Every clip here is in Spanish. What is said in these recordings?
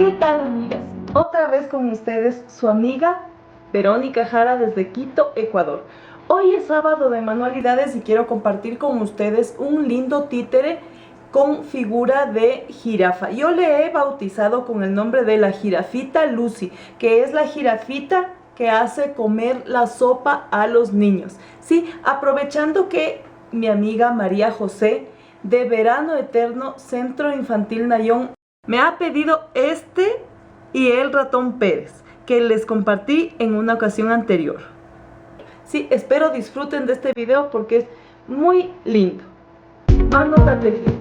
¿Qué tal, amigas? Otra vez con ustedes su amiga Verónica Jara desde Quito, Ecuador. Hoy es sábado de manualidades y quiero compartir con ustedes un lindo títere con figura de jirafa. Yo le he bautizado con el nombre de la jirafita Lucy, que es la jirafita que hace comer la sopa a los niños. Sí, aprovechando que mi amiga María José de Verano Eterno Centro Infantil Nayón me ha pedido este y el ratón Pérez, que les compartí en una ocasión anterior. Sí, espero disfruten de este video porque es muy lindo. Vamos a tejer.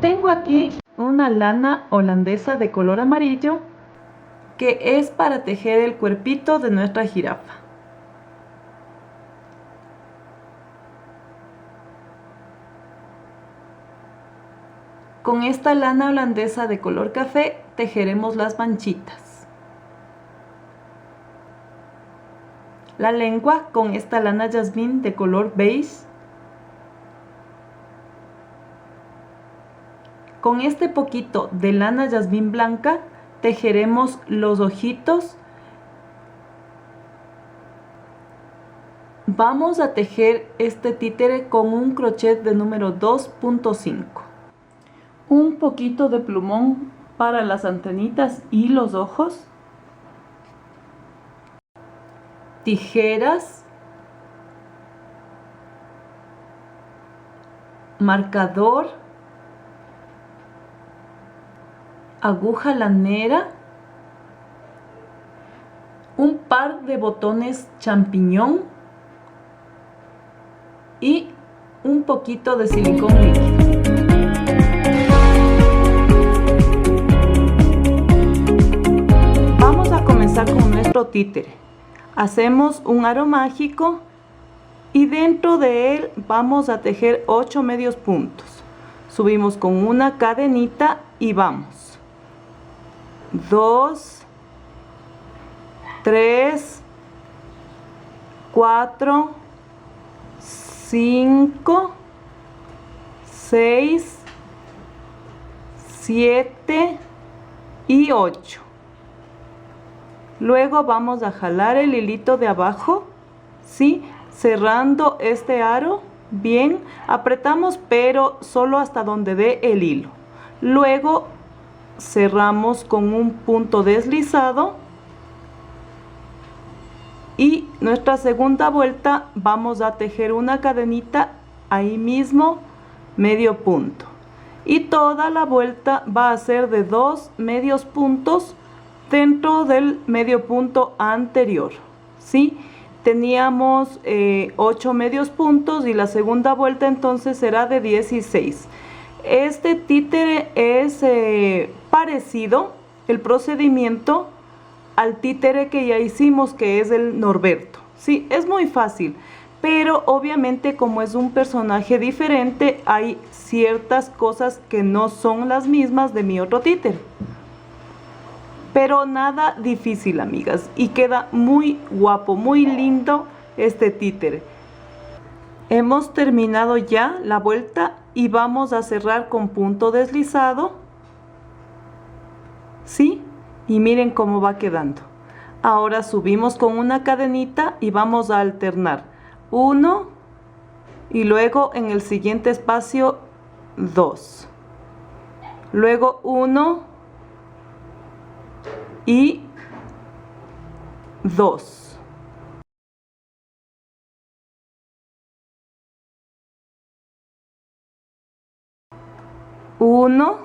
Tengo aquí una lana holandesa de color amarillo que es para tejer el cuerpito de nuestra jirafa. Con esta lana holandesa de color café tejeremos las manchitas. La lengua con esta lana jazmín de color beige. Con este poquito de lana jazmín blanca tejeremos los ojitos. Vamos a tejer este títere con un crochet de número 2.5. Un poquito de plumón para las antenitas y los ojos. Tijeras. Marcador. Aguja lanera. Un par de botones champiñón. Y un poquito de silicón líquido. Vamos a comenzar con nuestro títere. Hacemos un aro mágico y dentro de él vamos a tejer 8 medios puntos. Subimos con una cadenita y vamos. 2, 3, 4, 5, 6, 7 y 8. Luego vamos a jalar el hilito de abajo, ¿sí? Cerrando este aro bien, apretamos pero solo hasta donde dé el hilo. Luego cerramos con un punto deslizado y nuestra segunda vuelta vamos a tejer una cadenita ahí mismo, medio punto, y toda la vuelta va a ser de 2 medios puntos dentro del medio punto anterior, ¿sí? Teníamos 8 medios puntos y la segunda vuelta entonces será de 16. Este títere es parecido el procedimiento al títere que ya hicimos, que es el Norberto. Sí, es muy fácil, pero obviamente como es un personaje diferente, hay ciertas cosas que no son las mismas de mi otro títere. Pero nada difícil, amigas, y queda muy guapo, muy lindo este títere. Hemos terminado ya la vuelta y vamos a cerrar con punto deslizado, ¿sí? Y miren cómo va quedando. Ahora subimos con una cadenita y vamos a alternar 1 y luego en el siguiente espacio 2, luego 1 y 2. Uno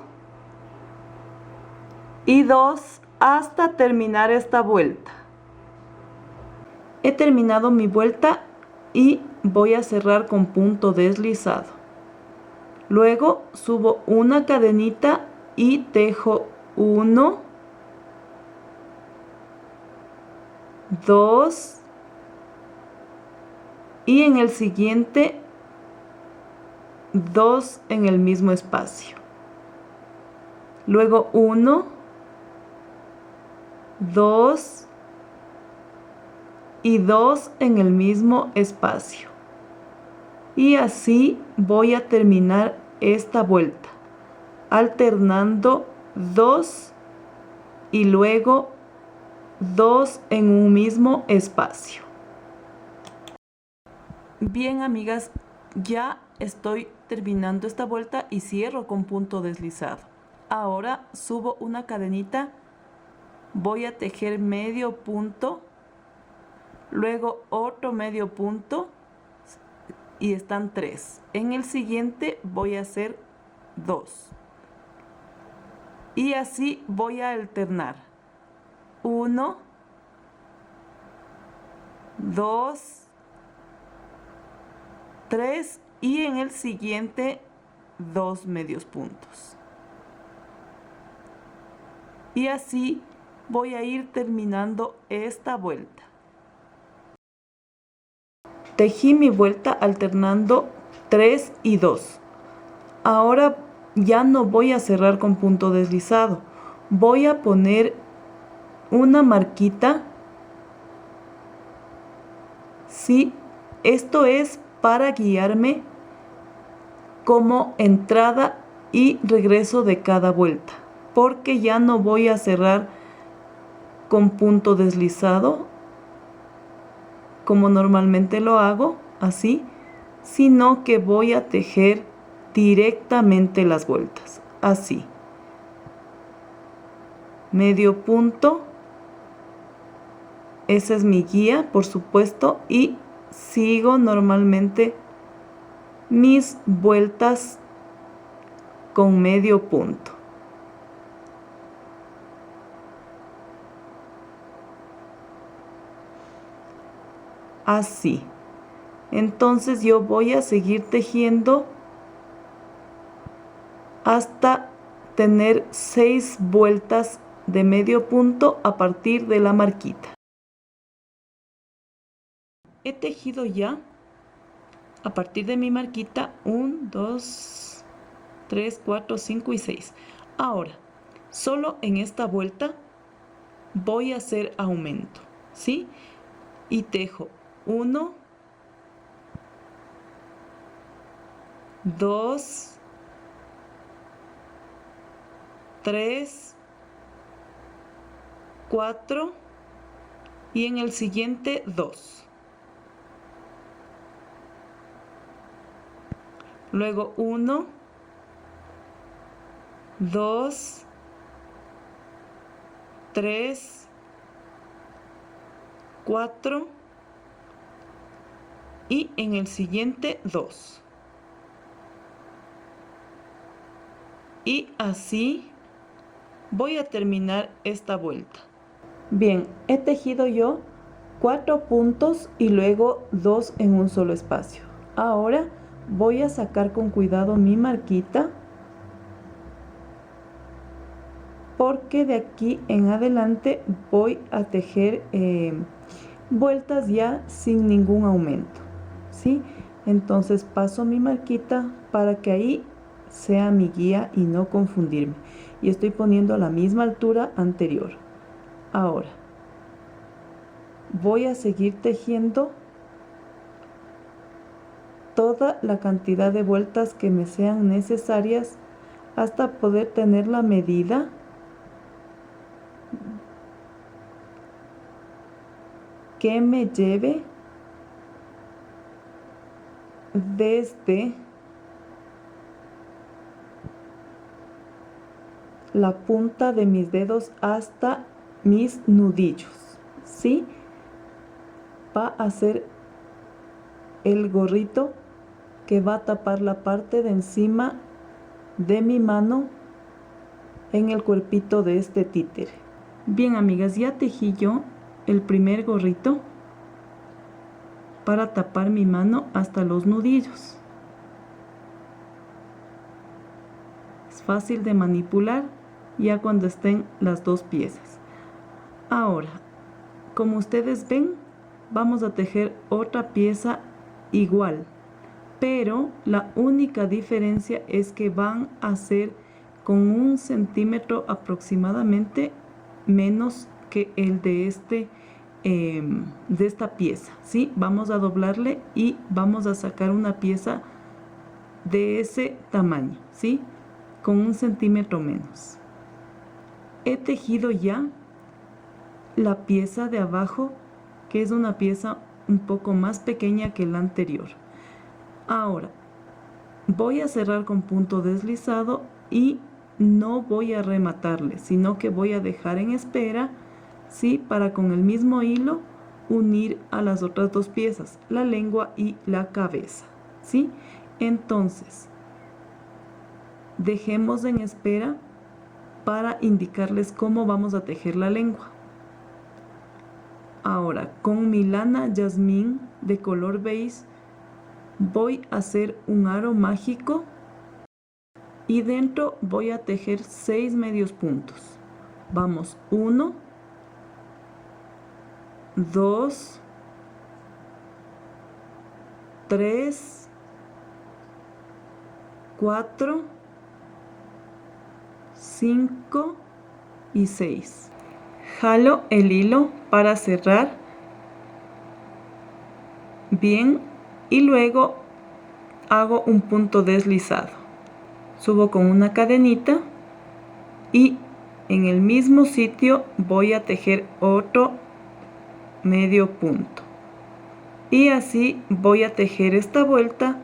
y 2 hasta terminar esta vuelta. He terminado mi vuelta y voy a cerrar con punto deslizado. Luego subo una cadenita y tejo 1, 2 y en el siguiente 2 en el mismo espacio. Luego 1, 2 y 2 en el mismo espacio. Y así voy a terminar esta vuelta, alternando 2 y luego 2 en un mismo espacio. Bien, amigas, ya estoy terminando esta vuelta y cierro con punto deslizado. Ahora subo una cadenita, voy a tejer medio punto, luego otro medio punto y están 3. En el siguiente voy a hacer 2. Y así voy a alternar. 1, 2, 3 y en el siguiente 2 medios puntos. Y así voy a ir terminando esta vuelta. Tejí mi vuelta alternando 3 y 2. Ahora ya no voy a cerrar con punto deslizado. Voy a poner una marquita. Sí, esto es para guiarme como entrada y regreso de cada vuelta, porque ya no voy a cerrar con punto deslizado como normalmente lo hago, así, sino que voy a tejer directamente las vueltas, así. Medio punto, esa es mi guía, por supuesto, y sigo normalmente mis vueltas con medio punto. Así. Entonces yo voy a seguir tejiendo hasta tener 6 vueltas de medio punto a partir de la marquita. He tejido ya a partir de mi marquita 1, 2, 3, 4, 5 y 6. Ahora, solo en esta vuelta voy a hacer aumento, ¿sí? Y tejo 1, 2, 3, 4 y en el siguiente 2. Luego 1, 2, 3, 4 y en el siguiente 2. Y así voy a terminar esta vuelta. Bien, he tejido yo 4 puntos y luego 2 en un solo espacio. Ahora voy a sacar con cuidado mi marquita, porque de aquí en adelante voy a tejer vueltas ya sin ningún aumento, ¿sí? Entonces paso mi marquita para que ahí sea mi guía y no confundirme. Y estoy poniendo a la misma altura anterior. Ahora voy a seguir tejiendo toda la cantidad de vueltas que me sean necesarias hasta poder tener la medida que me lleve desde la punta de mis dedos hasta mis nudillos, ¿sí? Va a ser el gorrito que va a tapar la parte de encima de mi mano en el cuerpito de este títere. Bien, amigas, ya tejí yo el primer gorrito para tapar mi mano hasta los nudillos. Es fácil de manipular ya cuando estén las dos piezas. Ahora, como ustedes ven, vamos a tejer otra pieza igual, pero la única diferencia es que van a ser con 1 centímetro aproximadamente menos que el de este de esta pieza, ¿sí? Vamos a doblarle y vamos a sacar una pieza de ese tamaño, ¿sí? Con 1 centímetro menos. He tejido ya la pieza de abajo, que es una pieza un poco más pequeña que la anterior. Ahora voy a cerrar con punto deslizado y no voy a rematarle, sino que voy a dejar en espera, ¿sí? Para con el mismo hilo unir a las otras dos piezas, la lengua y la cabeza, ¿sí? Entonces, dejemos en espera para indicarles cómo vamos a tejer la lengua. Ahora, con mi lana jazmín de color beige, voy a hacer un aro mágico y dentro voy a tejer 6 medios puntos. Vamos, 1, 2, 3, 4, 5 y 6. Jalo el hilo para cerrar bien y luego hago un punto deslizado. Subo con una cadenita y en el mismo sitio voy a tejer otro medio punto. Y así voy a tejer esta vuelta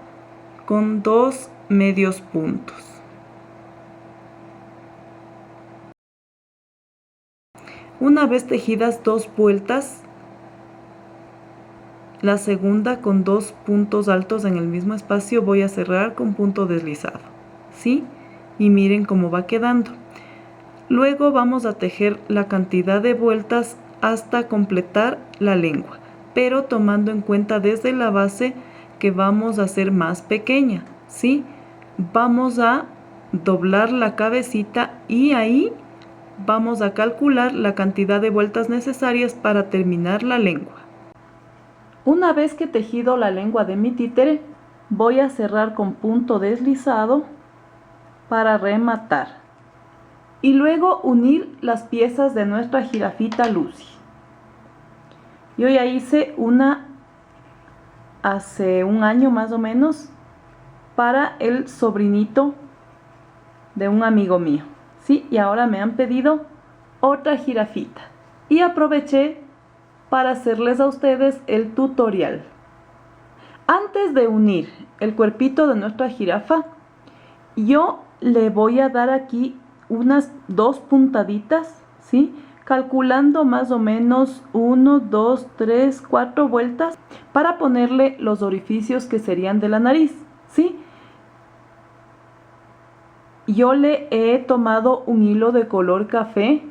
con 2 medios puntos. Una vez tejidas 2 vueltas, la segunda con 2 puntos altos en el mismo espacio voy a cerrar con punto deslizado, ¿sí? Y miren cómo va quedando. Luego vamos a tejer la cantidad de vueltas hasta completar la lengua, pero tomando en cuenta desde la base que vamos a hacer más pequeña, ¿sí? Vamos a doblar la cabecita y ahí vamos a calcular la cantidad de vueltas necesarias para terminar la lengua. Una vez que he tejido la lengua de mi títere, voy a cerrar con punto deslizado para rematar. Y luego unir las piezas de nuestra jirafita Lucy. Yo ya hice una hace un año más o menos para el sobrinito de un amigo mío, ¿sí? Y ahora me han pedido otra jirafita. Y aproveché para hacerles a ustedes el tutorial. Antes de unir el cuerpito de nuestra jirafa, yo le voy a dar aquí unas 2 puntaditas, ¿sí? Calculando más o menos 1, 2, 3, 4 vueltas para ponerle los orificios que serían de la nariz, ¿sí? Yo le he tomado un hilo de color café,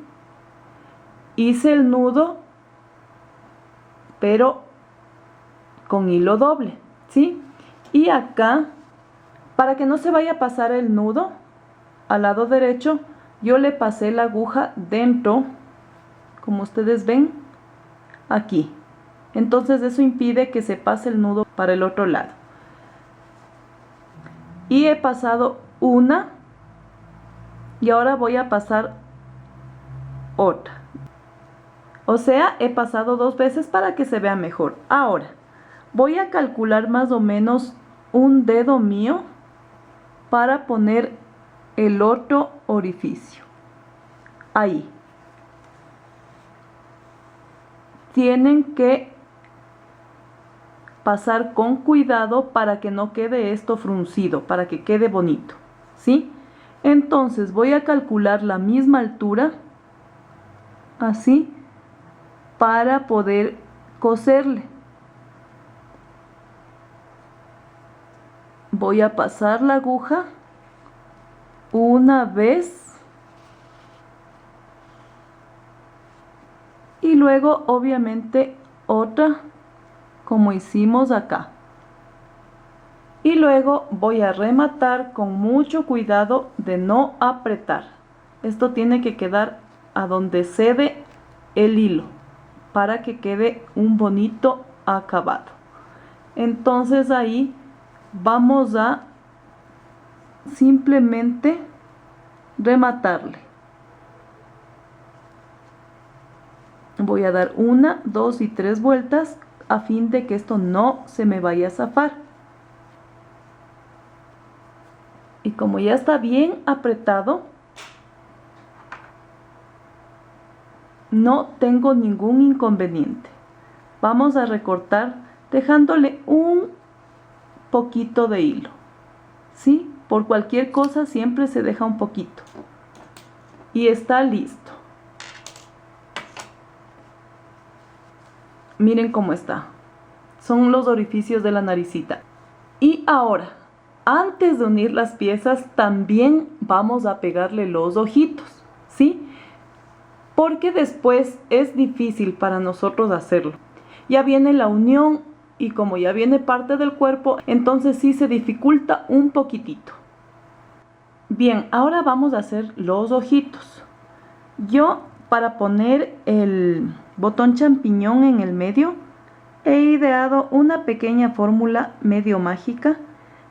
hice el nudo, pero con hilo doble, ¿sí? Y acá, para que no se vaya a pasar el nudo, al lado derecho, yo le pasé la aguja dentro, como ustedes ven, aquí. Entonces eso impide que se pase el nudo para el otro lado. Y he pasado una, y ahora voy a pasar otra. O sea, he pasado 2 veces para que se vea mejor. Ahora, voy a calcular más o menos un dedo mío para poner el otro orificio. Ahí. Tienen que pasar con cuidado para que no quede esto fruncido, para que quede bonito, ¿sí? Entonces voy a calcular la misma altura, así, para poder coserle. Voy a pasar la aguja una vez y luego obviamente otra como hicimos acá. Y luego voy a rematar con mucho cuidado de no apretar. Esto tiene que quedar a donde cede el hilo para que quede un bonito acabado. Entonces ahí vamos a simplemente rematarle. Voy a dar 1, 2 y 3 vueltas a fin de que esto no se me vaya a zafar. Y como ya está bien apretado, no tengo ningún inconveniente. Vamos a recortar dejándole un poquito de hilo, ¿sí? Por cualquier cosa siempre se deja un poquito. Y está listo. Miren cómo está. Son los orificios de la naricita. Y ahora, antes de unir las piezas, también vamos a pegarle los ojitos, ¿sí? Porque después es difícil para nosotros hacerlo. Ya viene la unión y como ya viene parte del cuerpo, entonces sí se dificulta un poquitito. Bien, ahora vamos a hacer los ojitos. Yo, para poner el botón champiñón en el medio, he ideado una pequeña fórmula medio mágica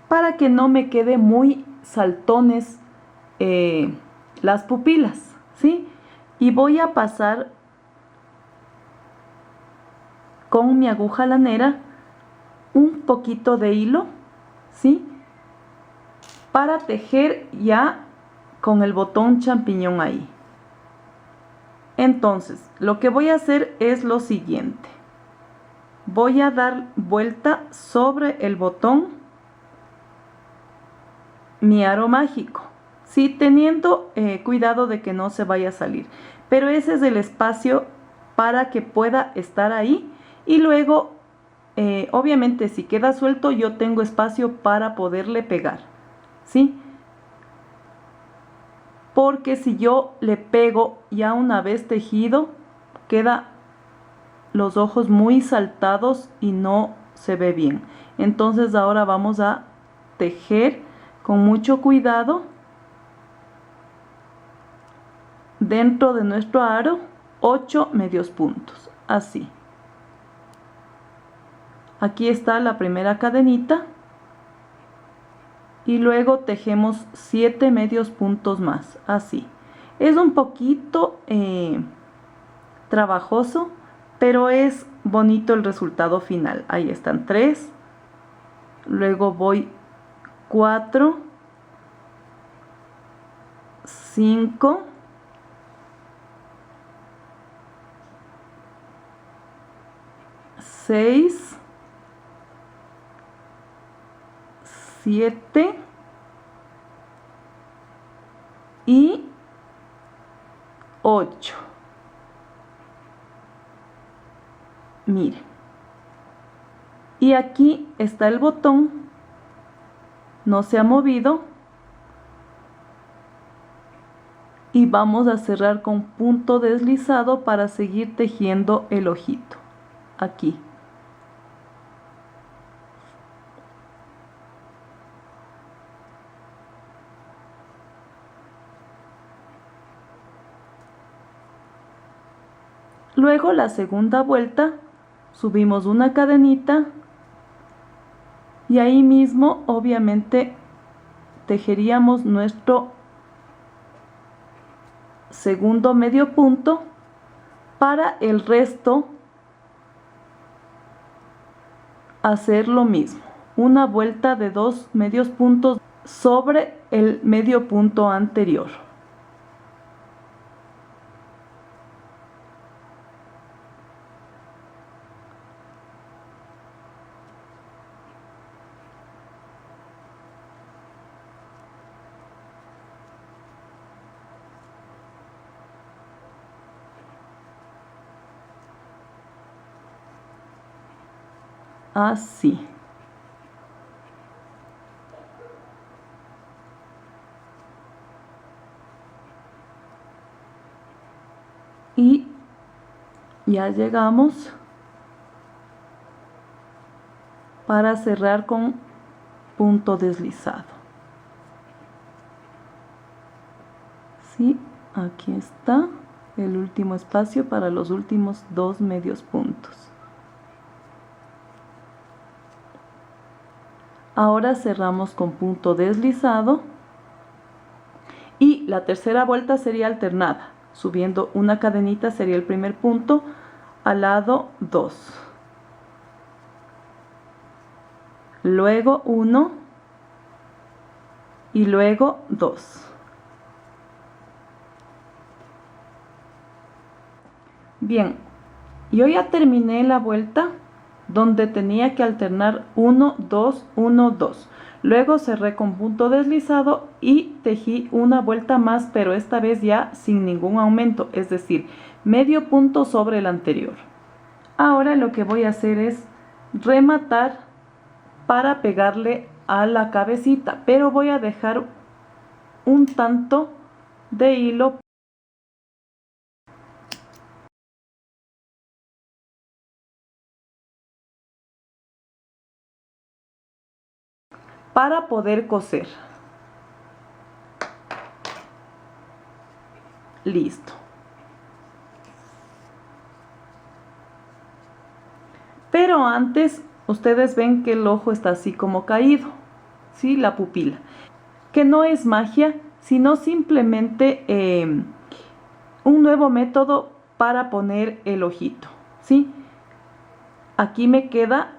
para que no me quede muy saltones las pupilas, ¿sí? Y voy a pasar con mi aguja lanera un poquito de hilo, ¿sí? Para tejer ya con el botón champiñón ahí. Entonces, lo que voy a hacer es lo siguiente. Voy a dar vuelta sobre el botón mi aro mágico, sí, teniendo cuidado de que no se vaya a salir. Pero ese es el espacio para que pueda estar ahí. Y luego, obviamente, si queda suelto, yo tengo espacio para poderle pegar, ¿sí? Porque si yo le pego ya una vez tejido, queda los ojos muy saltados y no se ve bien. Entonces ahora vamos a tejer con mucho cuidado dentro de nuestro aro 8 medios puntos, así. Aquí está la primera cadenita y luego tejemos 7 medios puntos más, así. Es un poquito trabajoso, pero es bonito el resultado final. Ahí están 3, luego voy 4, 5, 6, 7 y 8. Miren. Y aquí está el botón. No se ha movido. Y vamos a cerrar con punto deslizado para seguir tejiendo el ojito. Aquí. Luego la segunda vuelta, subimos una cadenita y ahí mismo obviamente tejeríamos nuestro segundo medio punto. Para el resto hacer lo mismo, una vuelta de 2 medios puntos sobre el medio punto anterior. Así. Y ya llegamos para cerrar con punto deslizado. Sí, aquí está el último espacio para los últimos 2 medios puntos. Ahora cerramos con punto deslizado y la tercera vuelta sería alternada. subiendo una cadenita, sería el primer punto, al lado 2, luego 1 y luego 2. Bien, yo ya terminé la vuelta donde tenía que alternar 1, 2, 1, 2. Luego cerré con punto deslizado y tejí una vuelta más, pero esta vez ya sin ningún aumento, es decir, medio punto sobre el anterior. Ahora lo que voy a hacer es rematar para pegarle a la cabecita, pero voy a dejar un tanto de hilo para poder coser. Listo. Pero antes ustedes ven que el ojo está así como caído, ¿sí? La pupila, que no es magia, sino simplemente un nuevo método para poner el ojito, ¿sí? Aquí me queda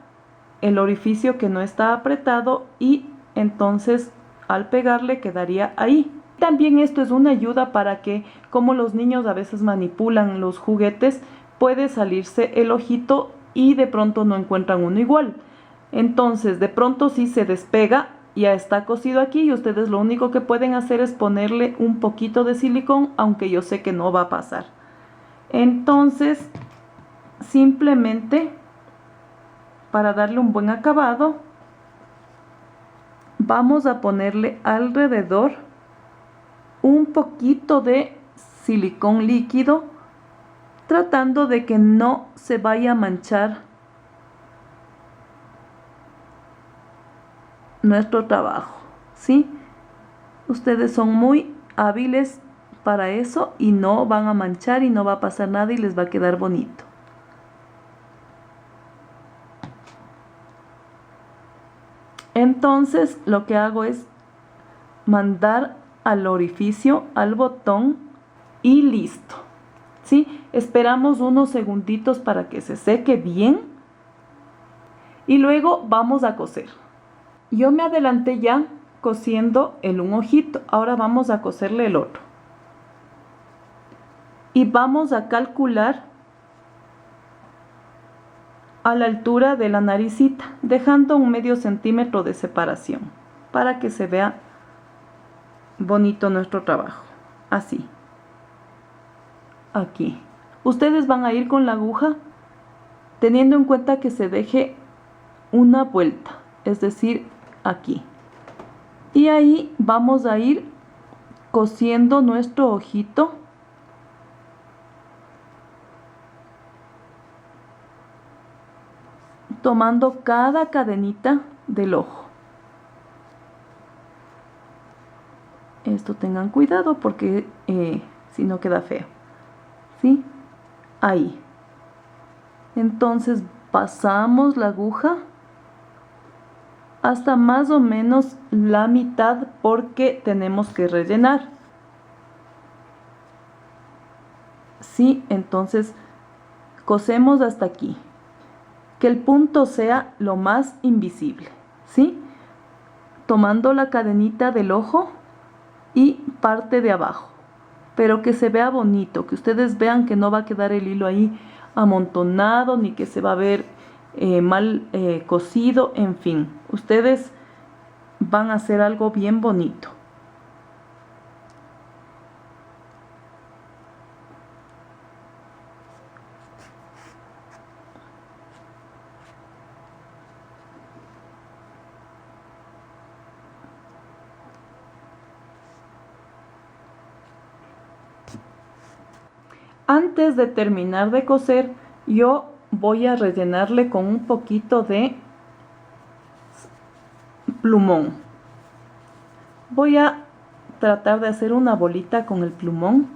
el orificio que no está apretado y entonces al pegarle quedaría ahí. También esto es una ayuda para que, como los niños a veces manipulan los juguetes, puede salirse el ojito y de pronto no encuentran uno igual. Entonces de pronto si se despega, ya está cosido aquí y ustedes lo único que pueden hacer es ponerle un poquito de silicón, aunque yo sé que no va a pasar. Entonces simplemente para darle un buen acabado vamos a ponerle alrededor un poquito de silicón líquido, tratando de que no se vaya a manchar nuestro trabajo, ¿sí? Ustedes son muy hábiles para eso y no van a manchar y no va a pasar nada y les va a quedar bonito. Entonces lo que hago es mandar al orificio, al botón y listo, ¿sí? Esperamos unos segunditos para que se seque bien y luego vamos a coser. Yo me adelanté ya cosiendo el un ojito, ahora vamos a coserle el otro. Y vamos a calcular a la altura de la naricita, dejando un medio centímetro de separación para que se vea bonito nuestro trabajo. Así. Aquí. Ustedes van a ir con la aguja teniendo en cuenta que se deje una vuelta, es decir, aquí. Y ahí vamos a ir cosiendo nuestro ojito tomando cada cadenita del ojo. Esto tengan cuidado porque si no queda feo, ¿sí? Ahí. Entonces pasamos la aguja hasta más o menos la mitad porque tenemos que rellenar. Sí, entonces cosemos hasta aquí. Que el punto sea lo más invisible, ¿sí? Tomando la cadenita del ojo y parte de abajo, pero que se vea bonito, que ustedes vean que no va a quedar el hilo ahí amontonado, ni que se va a ver mal cosido, en fin, ustedes van a hacer algo bien bonito. Antes de terminar de coser, yo voy a rellenarle con un poquito de plumón. Voy a tratar de hacer una bolita con el plumón.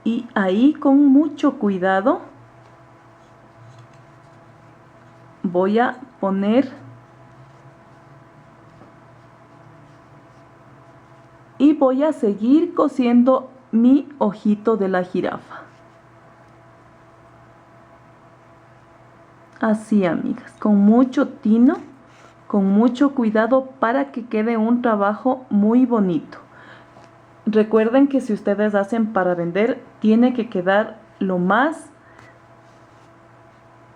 Y ahí con mucho cuidado voy a poner y voy a seguir cosiendo mi ojito de la jirafa. Así, amigas, con mucho tino, con mucho cuidado para que quede un trabajo muy bonito. Recuerden que si ustedes hacen para vender, tiene que quedar lo más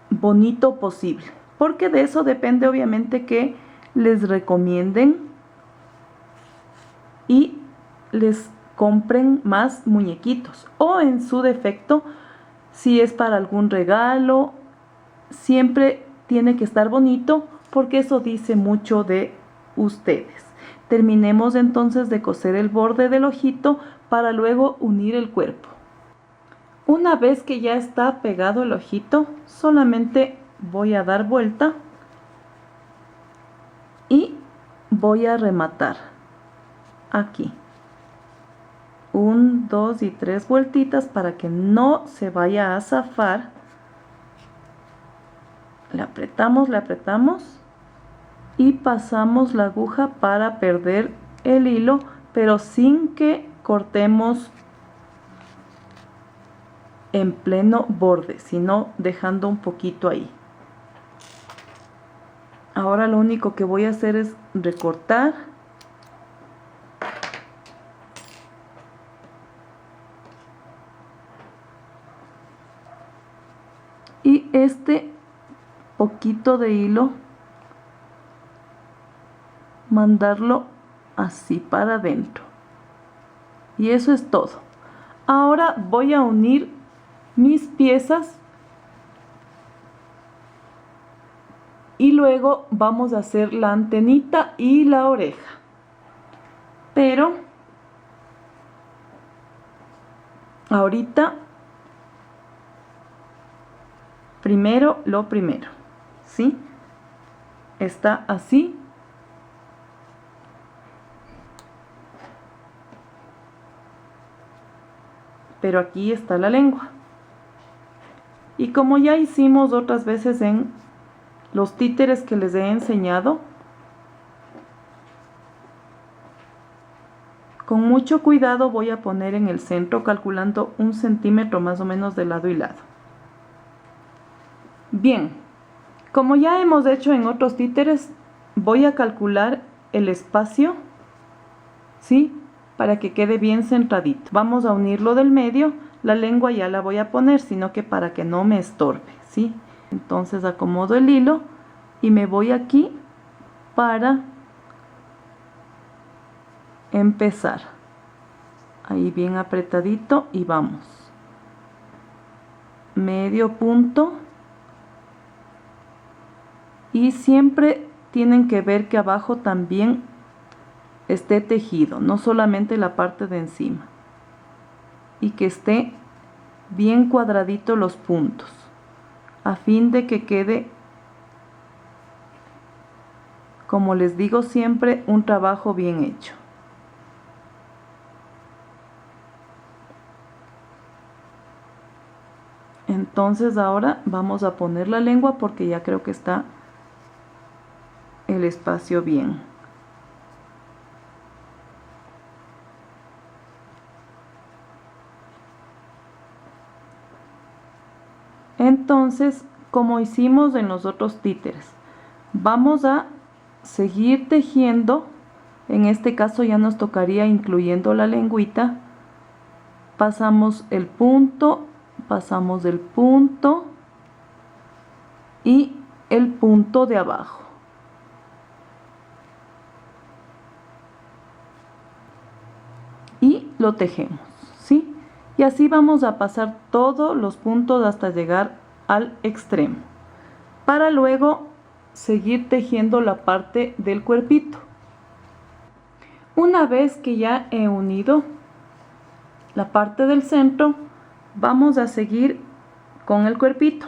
bonito posible, porque de eso depende obviamente que les recomienden y les compren más muñequitos, o en su defecto, si es para algún regalo, siempre tiene que estar bonito, porque eso dice mucho de ustedes. Terminemos entonces de coser el borde del ojito para luego unir el cuerpo. Una vez que ya está pegado el ojito, solamente voy a dar vuelta y voy a rematar aquí. 1, 2 y 3 vueltitas para que no se vaya a zafar. Le apretamos y pasamos la aguja para perder el hilo, pero sin que cortemos en pleno borde, sino dejando un poquito ahí. Ahora lo único que voy a hacer es recortar y este poquito de hilo mandarlo así para adentro, y eso es todo. Ahora voy a unir mis piezas y luego vamos a hacer la antenita y la oreja, pero ahorita primero lo primero, ¿sí? Está así. Pero aquí está la lengua. Y como ya hicimos otras veces en los títeres que les he enseñado, con mucho cuidado voy a poner en el centro, calculando 1 centímetro más o menos de lado y lado. Bien, como ya hemos hecho en otros títeres, voy a calcular el espacio, ¿sí?, para que quede bien centradito. Vamos a unirlo del medio. La lengua ya la voy a poner, sino que para que no me estorbe, ¿sí? Entonces acomodo el hilo y me voy aquí para empezar. Ahí bien apretadito y vamos. Medio punto. Y siempre tienen que ver que abajo también esté tejido, no solamente la parte de encima, y que esté bien cuadradito los puntos, a fin de que quede, como les digo siempre, un trabajo bien hecho. Entonces ahora vamos a poner la lengua, porque ya creo que está el espacio bien. Entonces, como hicimos en los otros títeres, vamos a seguir tejiendo. En este caso ya nos tocaría incluyendo la lengüita. Pasamos el punto y el punto de abajo. Y lo tejemos, ¿sí? Y así vamos a pasar todos los puntos hasta llegar al extremo, para luego seguir tejiendo la parte del cuerpito. Una vez que ya he unido la parte del centro, vamos a seguir con el cuerpito.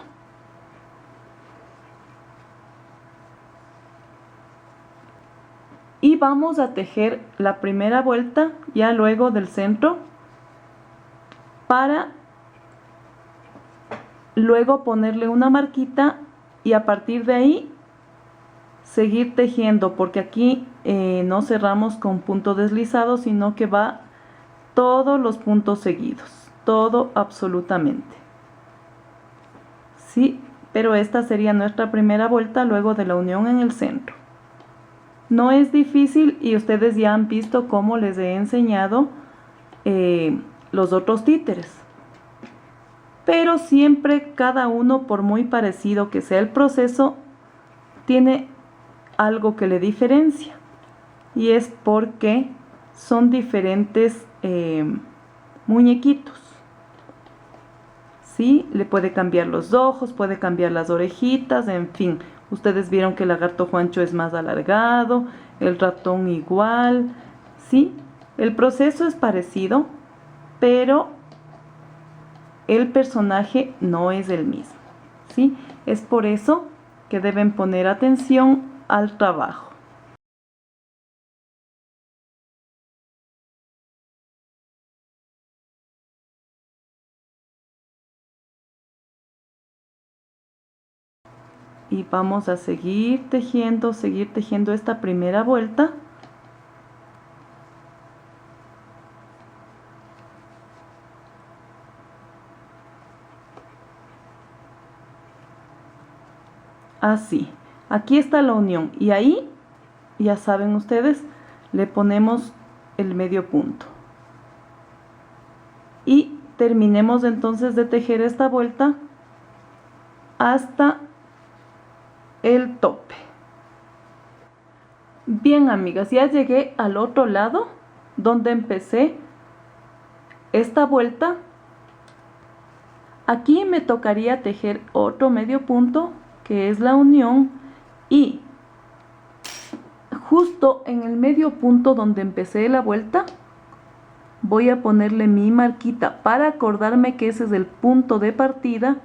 Y vamos a tejer la primera vuelta ya luego del centro, para luego ponerle una marquita, y a partir de ahí seguir tejiendo, porque aquí no cerramos con punto deslizado, sino que va todos los puntos seguidos, todo absolutamente. Sí, pero esta sería nuestra primera vuelta luego de la unión en el centro. No es difícil y ustedes ya han visto cómo les he enseñado los otros títeres. Pero siempre cada uno, por muy parecido que sea el proceso, tiene algo que le diferencia. Y es porque son diferentes muñequitos. ¿Sí? Le puede cambiar los ojos, puede cambiar las orejitas, en fin. Ustedes vieron que el lagarto Juancho es más alargado, el ratón igual. ¿Sí? El proceso es parecido, pero el personaje no es el mismo. ¿Sí? Es por eso que deben poner atención al trabajo. Y vamos a seguir tejiendo esta primera vuelta. Así, aquí está la unión y ahí, ya saben ustedes, le ponemos el medio punto. Y terminemos entonces de tejer esta vuelta hasta el tope. Bien, amigas, ya llegué al otro lado donde empecé esta vuelta. Aquí me tocaría tejer otro medio punto, que es la unión, y justo en el medio punto donde empecé la vuelta voy a ponerle mi marquita para acordarme que ese es el punto de partida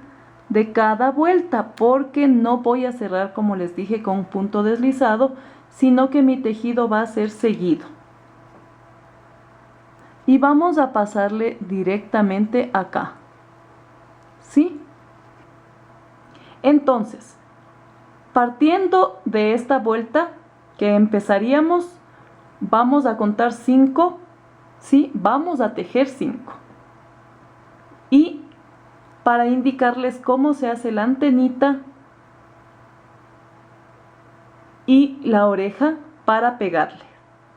de cada vuelta, porque no voy a cerrar, como les dije, con punto deslizado, sino que mi tejido va a ser seguido. Y vamos a pasarle directamente acá. ¿Sí? Entonces, partiendo de esta vuelta que empezaríamos, vamos a contar 5, ¿sí? Vamos a tejer 5. Y para indicarles cómo se hace la antenita y la oreja para pegarle.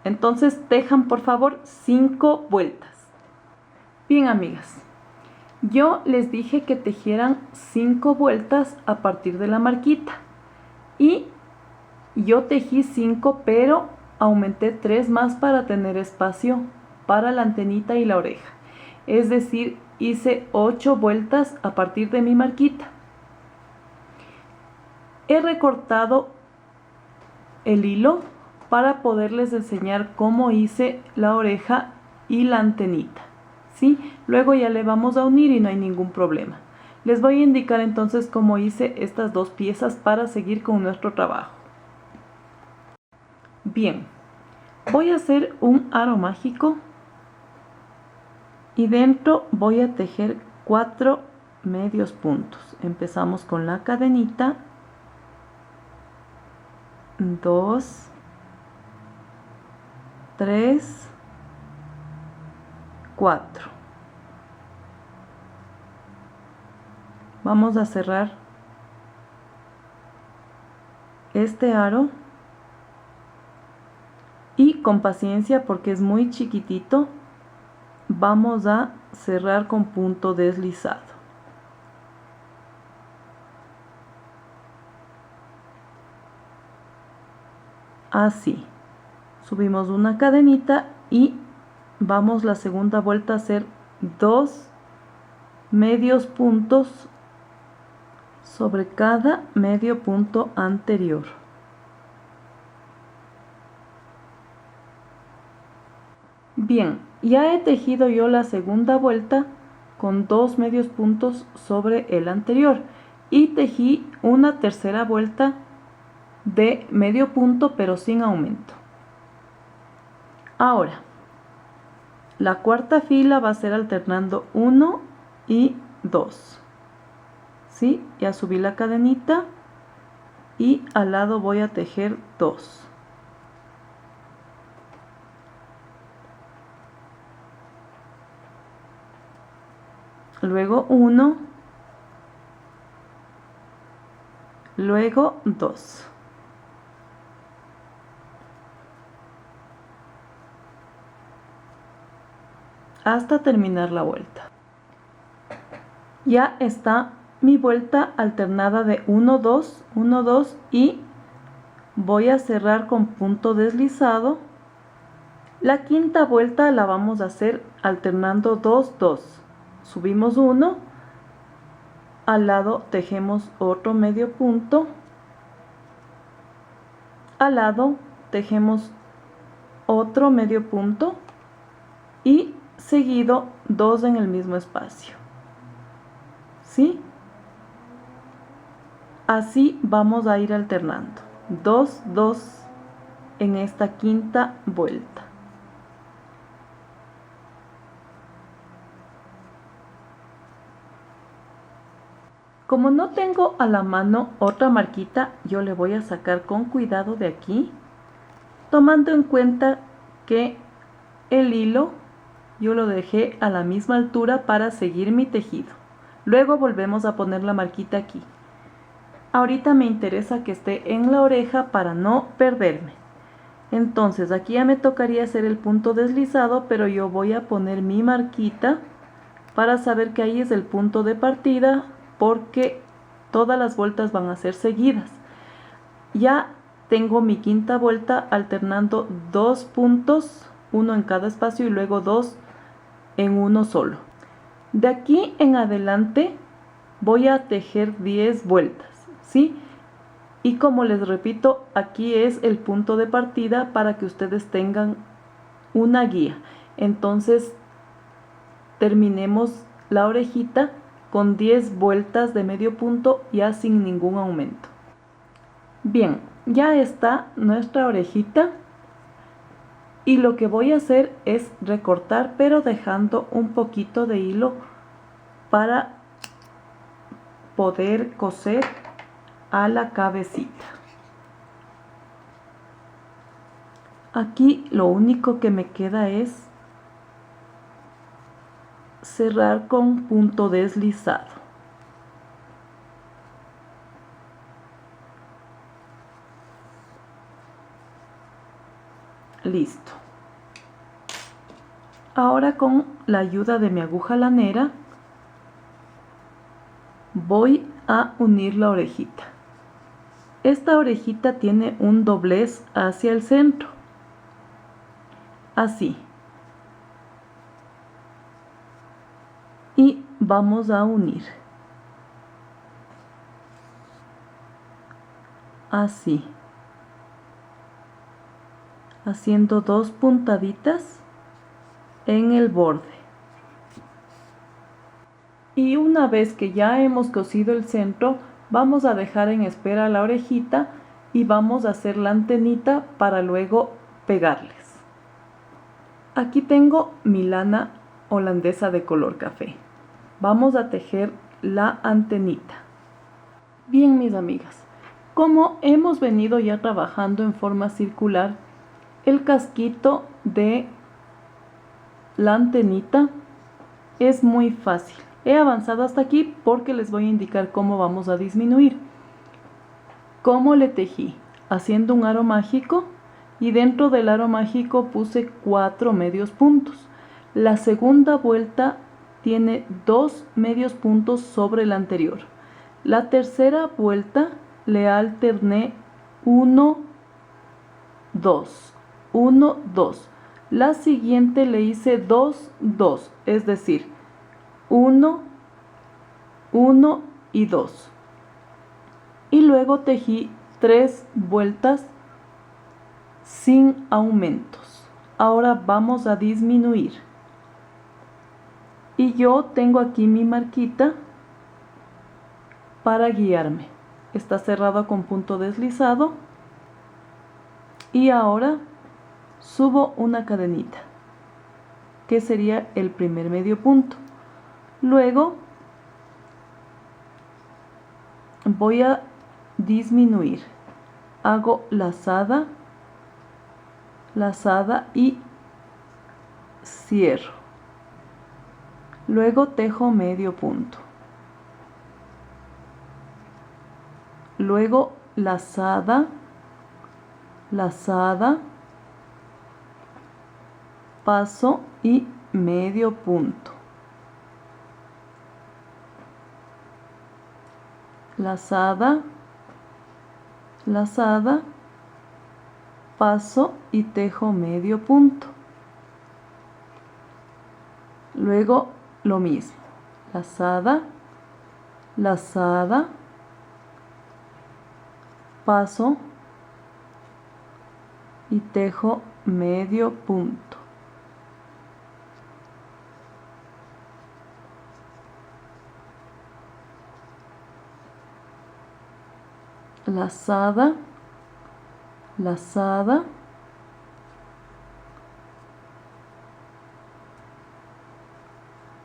Entonces tejan por favor 5 vueltas. Bien, amigas, yo les dije que tejieran 5 vueltas a partir de la marquita. Y yo tejí 5, pero aumenté 3 más para tener espacio para la antenita y la oreja. Es decir, hice 8 vueltas a partir de mi marquita. He recortado el hilo para poderles enseñar cómo hice la oreja y la antenita. ¿Sí? Luego ya le vamos a unir y no hay ningún problema. Les voy a indicar entonces cómo hice estas 2 piezas para seguir con nuestro trabajo. Bien, voy a hacer un aro mágico y dentro voy a tejer 4 medios puntos. Empezamos con la cadenita, 2, 3, 4. Vamos a cerrar este aro y con paciencia, porque es muy chiquitito, vamos a cerrar con punto deslizado. Así, subimos una cadenita y vamos la segunda vuelta a hacer 2 medios puntos sobre cada medio punto anterior. Bien, ya he tejido yo la segunda vuelta con 2 medios puntos sobre el anterior y tejí una tercera vuelta de medio punto pero sin aumento. Ahora, la cuarta fila va a ser alternando 1 y 2. ¿Sí? Ya subí la cadenita y al lado voy a tejer 2. Luego 1, luego 2. Hasta terminar la vuelta. Ya está mi vuelta alternada de 1, 2, 1, 2 y voy a cerrar con punto deslizado. La quinta vuelta la vamos a hacer alternando 2, 2. Subimos 1, al lado tejemos otro medio punto, al lado tejemos otro medio punto y seguido 2 en el mismo espacio. ¿Sí? Así vamos a ir alternando 2, 2 en esta quinta vuelta. Como no tengo a la mano otra marquita, yo le voy a sacar con cuidado de aquí, tomando en cuenta que el hilo yo lo dejé a la misma altura para seguir mi tejido. Luego volvemos a poner la marquita aquí. Ahorita me interesa que esté en la oreja para no perderme. Entonces aquí ya me tocaría hacer el punto deslizado, pero yo voy a poner mi marquita para saber que ahí es el punto de partida, porque todas las vueltas van a ser seguidas. Ya tengo mi quinta vuelta alternando 2 puntos, uno en cada espacio y luego 2 en uno solo. De aquí en adelante voy a tejer 10 vueltas, ¿sí? Y como les repito, aquí es el punto de partida para que ustedes tengan una guía. Entonces terminemos la orejita con 10 vueltas de medio punto ya sin ningún aumento. Bien, ya está nuestra orejita y lo que voy a hacer es recortar, pero dejando un poquito de hilo para poder coser a la cabecita. Aquí lo único que me queda es cerrar con punto deslizado. Listo. Ahora con la ayuda de mi aguja lanera voy a unir la orejita. Esta orejita tiene un doblez hacia el centro. Así. Y vamos a unir. Así. Haciendo 2 puntaditas en el borde. Y una vez que ya hemos cosido el centro, vamos a dejar en espera la orejita y vamos a hacer la antenita para luego pegarles. Aquí tengo mi lana holandesa de color café. Vamos a tejer la antenita. Bien, mis amigas, como hemos venido ya trabajando en forma circular, el casquito de la antenita es muy fácil. He avanzado hasta aquí porque les voy a indicar cómo vamos a disminuir. ¿Cómo le tejí? Haciendo un aro mágico y dentro del aro mágico puse 4 medios puntos. La segunda vuelta tiene 2 medios puntos sobre la anterior. La tercera vuelta le alterné 1, 2, 1, 2. La siguiente le hice 2, 2, es decir, 1, 1 y 2. Y luego tejí 3 vueltas sin aumentos. Ahora vamos a disminuir. Y yo tengo aquí mi marquita para guiarme. Está cerrado con punto deslizado. Y ahora subo una cadenita, que sería el primer medio punto. Luego voy a disminuir. Hago lazada, lazada y cierro. Luego tejo medio punto. Luego lazada, lazada, paso y medio punto. Lazada, lazada, paso y tejo medio punto. Luego lo mismo, lazada, lazada, paso y tejo medio punto. Lazada, lazada,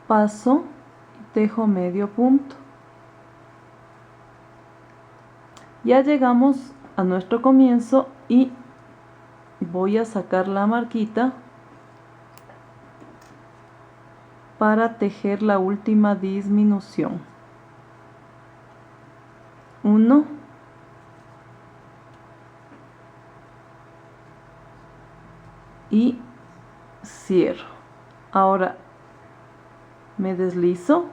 paso y tejo medio punto. Ya llegamos a nuestro comienzo y voy a sacar la marquita para tejer la última disminución. 1, y cierro. Ahora me deslizo,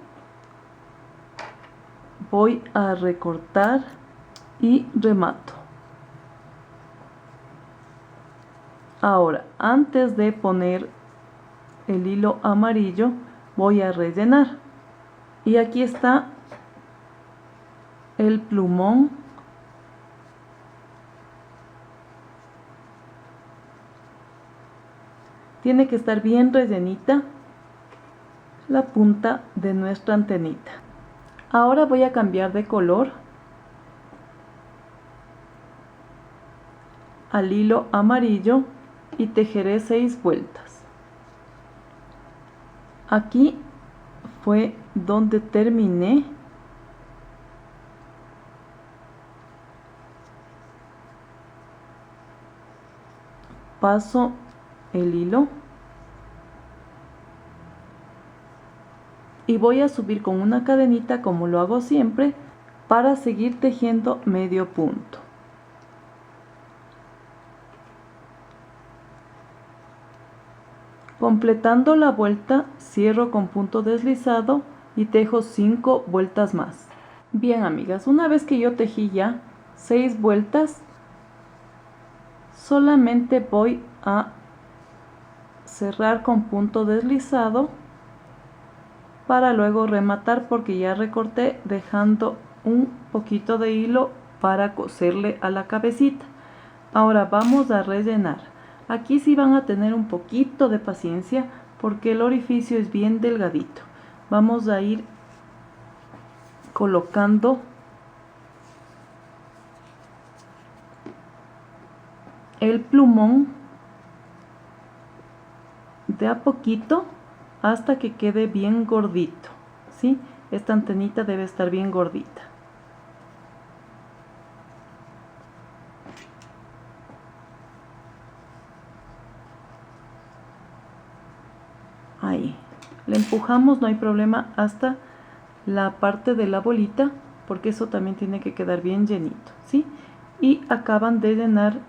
voy a recortar y remato. Ahora, antes de poner el hilo amarillo, voy a rellenar. Y aquí está el plumón. Tiene que estar bien rellenita la punta de nuestra antenita. Ahora voy a cambiar de color al hilo amarillo y tejeré 6 vueltas. Aquí fue donde terminé. Paso el hilo y voy a subir con una cadenita como lo hago siempre para seguir tejiendo medio punto. Completando la vuelta, cierro con punto deslizado y tejo 5 vueltas más. Bien, amigas, una vez que yo tejí ya 6 vueltas, solamente voy a cerrar con punto deslizado para luego rematar, porque ya recorté dejando un poquito de hilo para coserle a la cabecita. Ahora vamos a rellenar. Aquí sí van a tener un poquito de paciencia porque el orificio es bien delgadito. Vamos a ir colocando el plumón de a poquito hasta que quede bien gordito, ¿sí? Esta antenita debe estar bien gordita. Ahí, le empujamos, no hay problema, hasta la parte de la bolita, porque eso también tiene que quedar bien llenito, ¿sí? Y acaban de llenar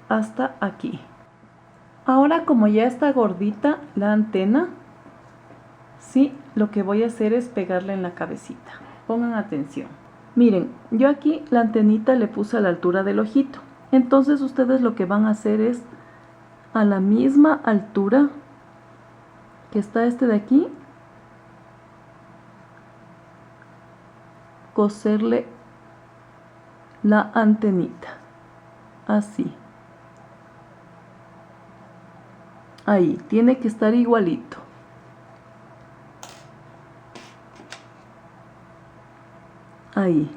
hasta aquí. Ahora, como ya está gordita la antena, ¿sí? Lo que voy a hacer es pegarla en la cabecita. Pongan atención. Miren, yo aquí la antenita le puse a la altura del ojito. Entonces ustedes lo que van a hacer es a la misma altura que está este de aquí, coserle la antenita, así. Ahí, tiene que estar igualito. Ahí.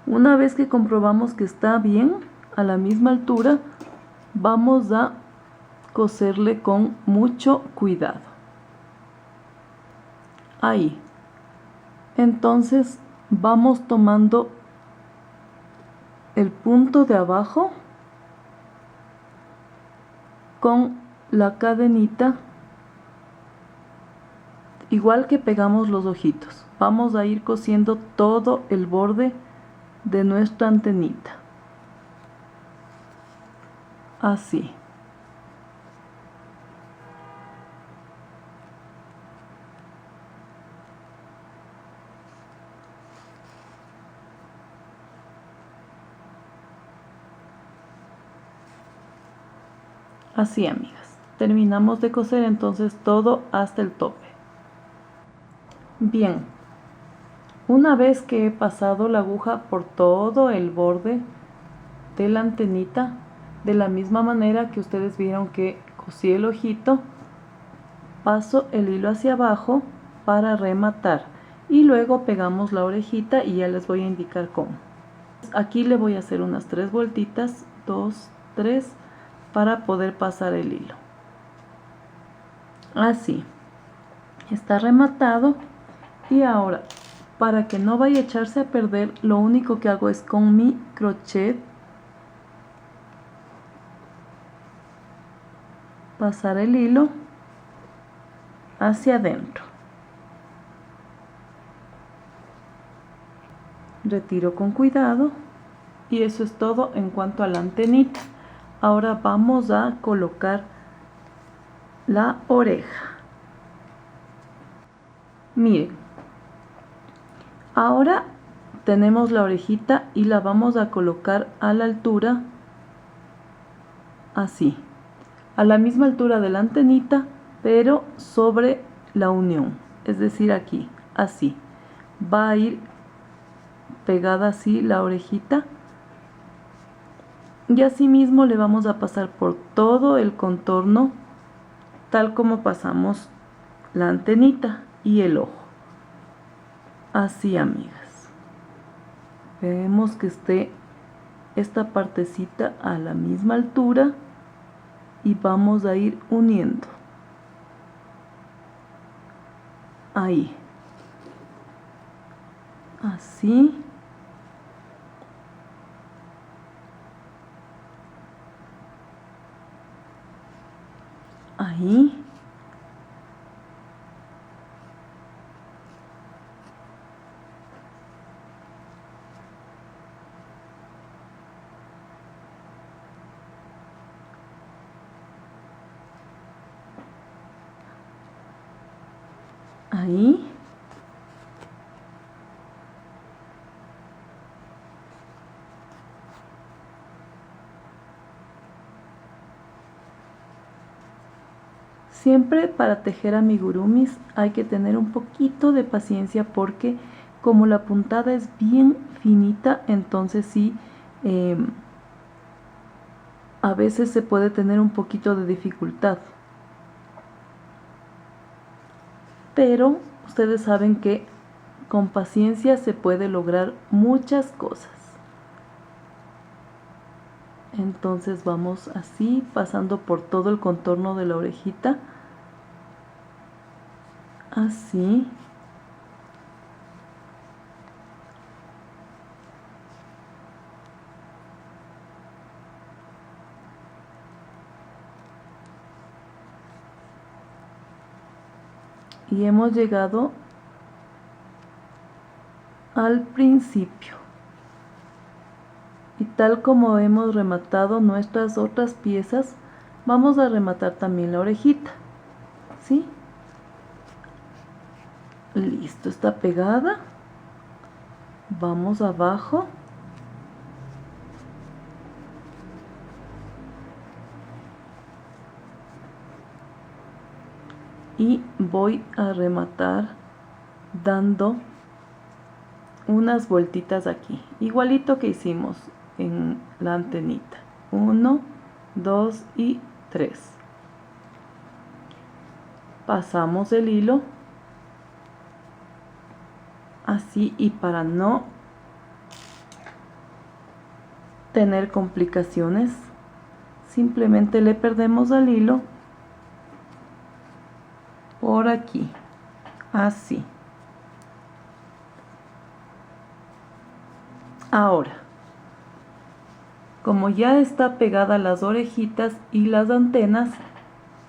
Una vez que comprobamos que está bien, a la misma altura, vamos a coserle con mucho cuidado. Ahí. Entonces vamos tomando el punto de abajo con la cadenita, igual que pegamos los ojitos. Vamos a ir cosiendo todo el borde de nuestra antenita, así. Así, amigas, terminamos de coser entonces todo hasta el tope. Bien, una vez que he pasado la aguja por todo el borde de la antenita, de la misma manera que ustedes vieron que cosí el ojito, paso el hilo hacia abajo para rematar y luego pegamos la orejita y ya les voy a indicar cómo. Aquí le voy a hacer unas 3 vueltitas, 2, 3, para poder pasar el hilo. Así está rematado. Y ahora, para que no vaya a echarse a perder, lo único que hago es con mi crochet pasar el hilo hacia adentro, retiro con cuidado y eso es todo en cuanto a la antenita. Ahora vamos a colocar la oreja. Miren, ahora tenemos la orejita y la vamos a colocar a la altura, así, a la misma altura de la antenita, pero sobre la unión, es decir, aquí, así. Va a ir pegada así la orejita. Y así mismo le vamos a pasar por todo el contorno, tal como pasamos la antenita y el ojo. Así, amigas. Vemos que esté esta partecita a la misma altura y vamos a ir uniendo. Ahí. Así. Ahí. Ahí. Siempre para tejer amigurumis hay que tener un poquito de paciencia porque como la puntada es bien finita, entonces sí, a veces se puede tener un poquito de dificultad. Pero ustedes saben que con paciencia se puede lograr muchas cosas. Entonces vamos así, pasando por todo el contorno de la orejita. Así. Y hemos llegado al principio. Y tal como hemos rematado nuestras otras piezas, vamos a rematar también la orejita. ¿Sí? Listo, está pegada. Vamos abajo. Y voy a rematar dando unas vueltitas aquí, igualito que hicimos en la antenita. 1, 2 y 3. Pasamos el hilo así y para no tener complicaciones, simplemente le perdemos al hilo por aquí, así. Ahora, Como ya está pegada las orejitas y las antenas,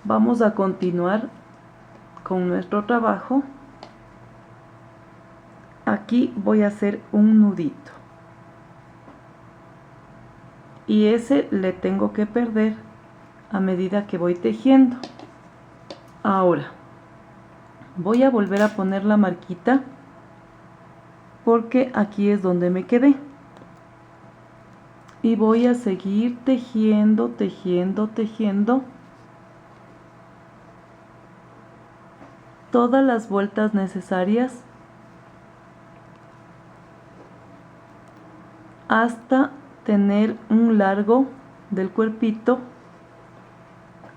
vamos a continuar con nuestro trabajo. Aquí voy a hacer un nudito. Y ese le tengo que perder a medida que voy tejiendo. Ahora, voy a volver a poner la marquita porque aquí es donde me quedé. Y voy a seguir tejiendo, tejiendo, tejiendo todas las vueltas necesarias hasta tener un largo del cuerpito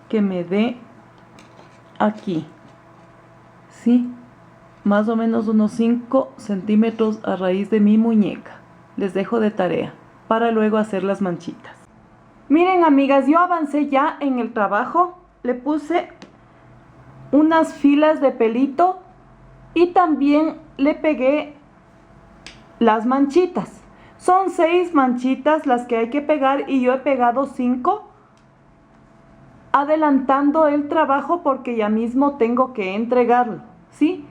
que me dé aquí, ¿sí? Más o menos unos 5 centímetros a raíz de mi muñeca. Les dejo de tarea para luego hacer las manchitas. Miren, amigas, yo avancé ya en el trabajo. Le puse unas filas de pelito y también le pegué las manchitas. Son 6 manchitas las que hay que pegar y yo he pegado 5, adelantando el trabajo porque ya mismo tengo que entregarlo, ¿sí?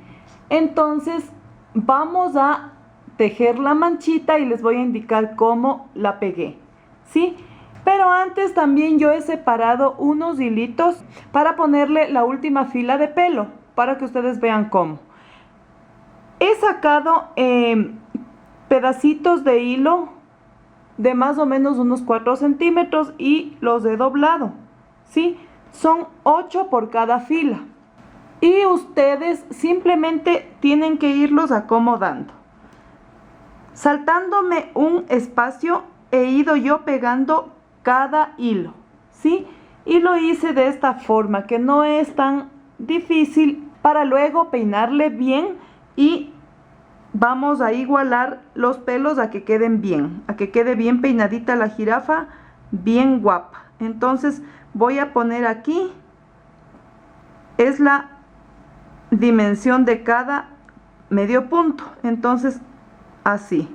Entonces vamos a tejer la manchita y les voy a indicar cómo la pegué, ¿sí? Pero antes también yo he separado unos hilitos para ponerle la última fila de pelo, para que ustedes vean cómo. He sacado pedacitos de hilo de más o menos unos 4 centímetros y los he doblado, ¿sí? Son 8 por cada fila. Y ustedes simplemente tienen que irlos acomodando. Saltándome un espacio, he ido yo pegando cada hilo, ¿sí? Y lo hice de esta forma, que no es tan difícil, para luego peinarle bien y vamos a igualar los pelos a que queden bien, a que quede bien peinadita la jirafa, bien guapa. Entonces voy a poner aquí, es la dimensión de cada medio punto, entonces así.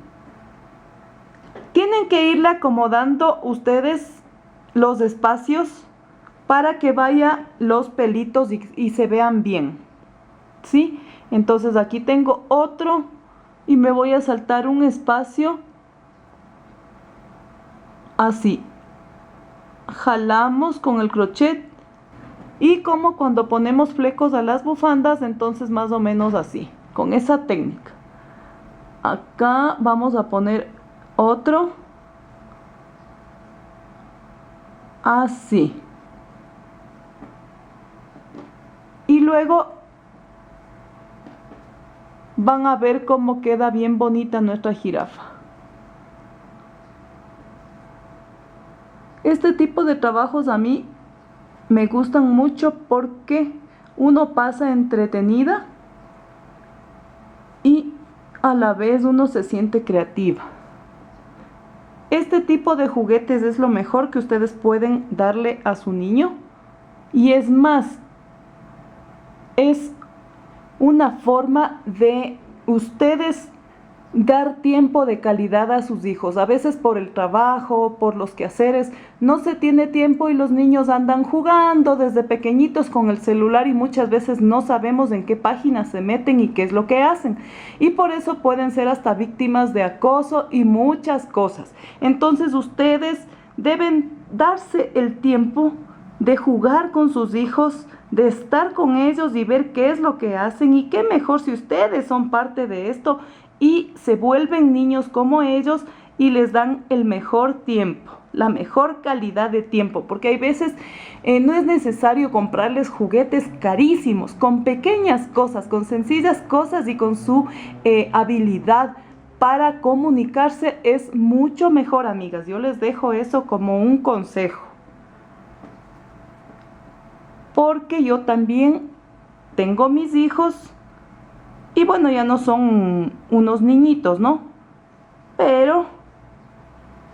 Tienen que irle acomodando ustedes los espacios para que vayan los pelitos y se vean bien, ¿sí? Entonces aquí tengo otro y me voy a saltar un espacio así. Jalamos con el crochet y como cuando ponemos flecos a las bufandas, entonces más o menos así, con esa técnica. Acá vamos a poner otro así. Y luego van a ver cómo queda bien bonita nuestra jirafa. Este tipo de trabajos a mí me gustan mucho porque uno pasa entretenida y a la vez uno se siente creativa. Este tipo de juguetes es lo mejor que ustedes pueden darle a su niño. Y es más, es una forma de ustedes dar tiempo de calidad a sus hijos. A veces por el trabajo, por los quehaceres, no se tiene tiempo y los niños andan jugando desde pequeñitos con el celular y muchas veces no sabemos en qué páginas se meten y qué es lo que hacen. Y por eso pueden ser hasta víctimas de acoso y muchas cosas. Entonces ustedes deben darse el tiempo de jugar con sus hijos, de estar con ellos y ver qué es lo que hacen, y qué mejor si ustedes son parte de esto y se vuelven niños como ellos y les dan el mejor tiempo, la mejor calidad de tiempo, porque hay veces no es necesario comprarles juguetes carísimos, con pequeñas cosas, con sencillas cosas y con su habilidad para comunicarse es mucho mejor, amigas. Yo les dejo eso como un consejo, porque yo también tengo mis hijos y bueno, ya no son unos niñitos, ¿no? Pero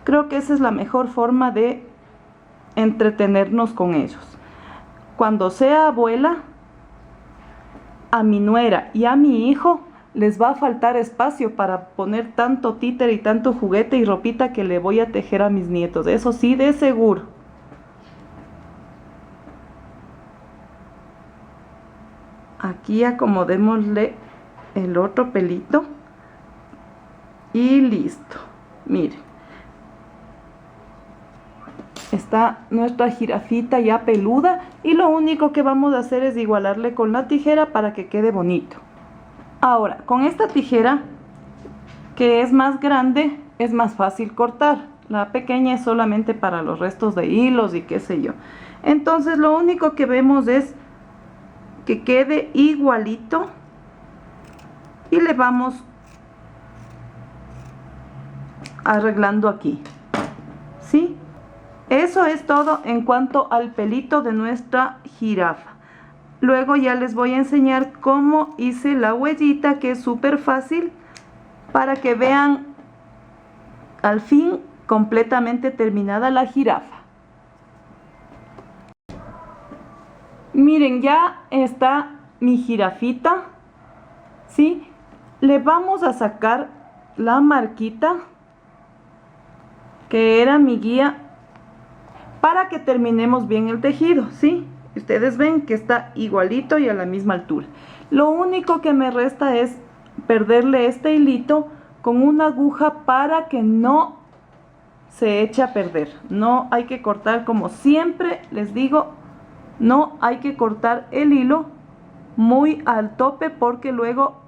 creo que esa es la mejor forma de entretenernos con ellos. Cuando sea abuela, a mi nuera y a mi hijo les va a faltar espacio para poner tanto títere y tanto juguete y ropita que le voy a tejer a mis nietos. Eso sí, de seguro. Aquí acomodémosle el otro pelito. Y listo. Miren. Está nuestra jirafita ya peluda y lo único que vamos a hacer es igualarle con la tijera para que quede bonito. Ahora, con esta tijera que es más grande, es más fácil cortar. La pequeña es solamente para los restos de hilos y qué sé yo. Entonces lo único que vemos es que quede igualito y le vamos arreglando aquí, ¿sí? Eso es todo en cuanto al pelito de nuestra jirafa. Luego ya les voy a enseñar cómo hice la huellita, que es súper fácil, para que vean al fin completamente terminada la jirafa. Miren, ya está mi jirafita, ¿sí? Le vamos a sacar la marquita que era mi guía para que terminemos bien el tejido, ¿sí? Ustedes ven que está igualito y a la misma altura. Lo único que me resta es perderle este hilito con una aguja para que no se eche a perder. No hay que cortar, como siempre les digo, no hay que cortar el hilo muy al tope porque luego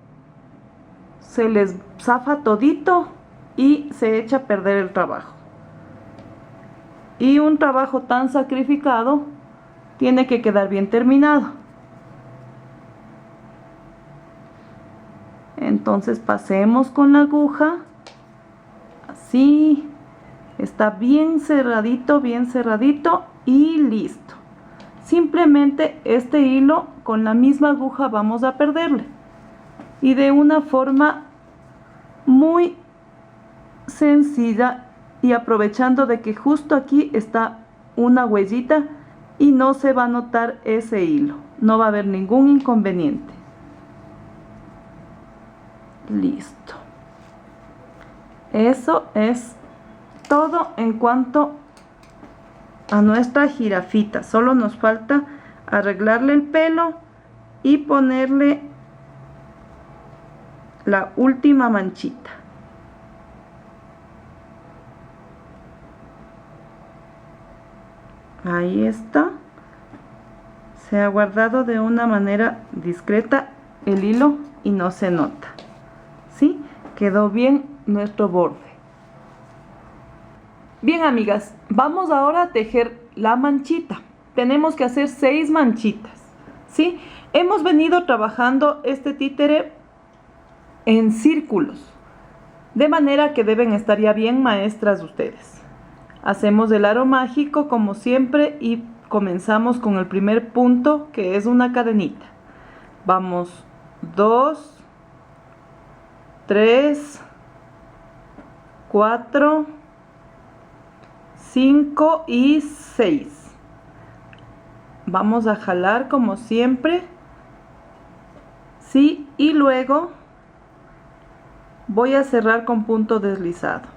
se les zafa todito y se echa a perder el trabajo. Y un trabajo tan sacrificado tiene que quedar bien terminado. Entonces pasemos con la aguja, así, está bien cerradito y listo. Simplemente este hilo con la misma aguja vamos a perderle. Y de una forma muy sencilla y aprovechando de que justo aquí está una huellita y no se va a notar ese hilo, no va a haber ningún inconveniente. Listo. Eso es todo en cuanto a nuestra jirafita. Solo nos falta arreglarle el pelo y ponerle la última manchita. Ahí está. Se ha guardado de una manera discreta el hilo y no se nota. ¿Sí? Quedó bien nuestro borde. Bien, amigas, vamos ahora a tejer la manchita. Tenemos que hacer 6 manchitas, ¿sí? Hemos venido trabajando este títere en círculos, de manera que deben estar ya bien maestras ustedes. Hacemos el aro mágico como siempre y comenzamos con el primer punto, que es una cadenita. Vamos 2, 3, 4, 5 y 6. Vamos a jalar como siempre, ¿sí? Y luego voy a cerrar con punto deslizado.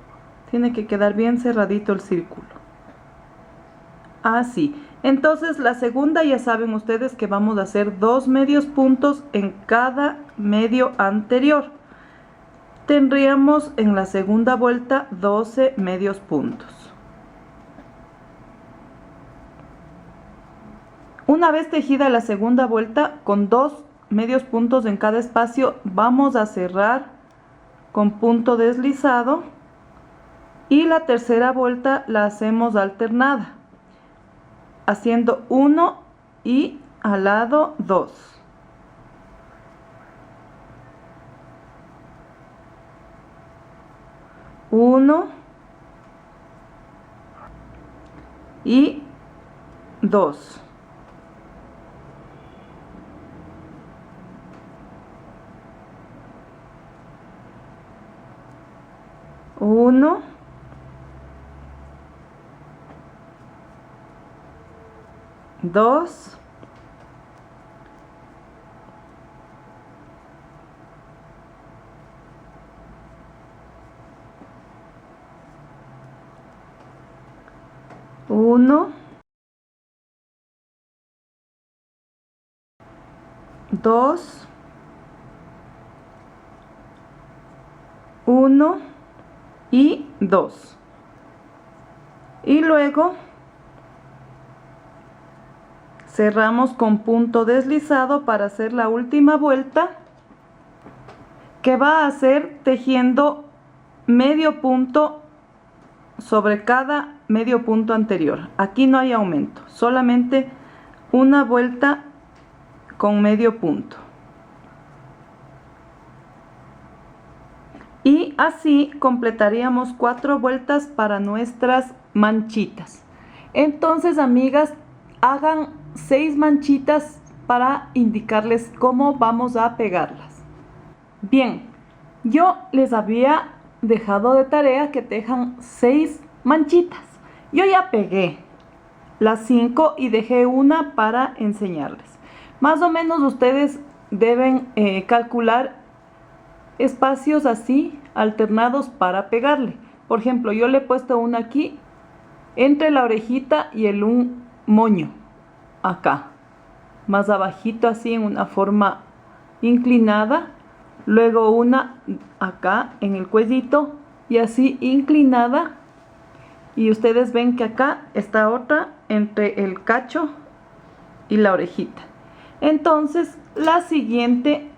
Tiene que quedar bien cerradito el círculo. Así. Entonces la segunda, ya saben ustedes que vamos a hacer 2 medios puntos en cada medio anterior. Tendríamos en la segunda vuelta 12 medios puntos. Una vez tejida la segunda vuelta con 2 medios puntos en cada espacio, vamos a cerrar con punto deslizado y la tercera vuelta la hacemos alternada, haciendo 1 y al lado 2. Uno y 2. Uno dos 1, 2, 1 y 2. Y luego cerramos con punto deslizado para hacer la última vuelta, que va a ser tejiendo medio punto sobre cada medio punto anterior. Aquí no hay aumento, solamente una vuelta con medio punto. Y así completaríamos 4 vueltas para nuestras manchitas. Entonces, amigas, hagan 6 manchitas para indicarles cómo vamos a pegarlas. Bien, yo les había dejado de tarea que tejan 6 manchitas. Yo ya pegué las 5 y dejé una para enseñarles. Más o menos ustedes deben calcular espacios así alternados para pegarle. Por ejemplo, yo le he puesto una aquí entre la orejita y un moño, acá más abajito, así en una forma inclinada, luego una acá en el cuellito y así inclinada, y ustedes ven que acá está otra entre el cacho y la orejita. Entonces la siguiente,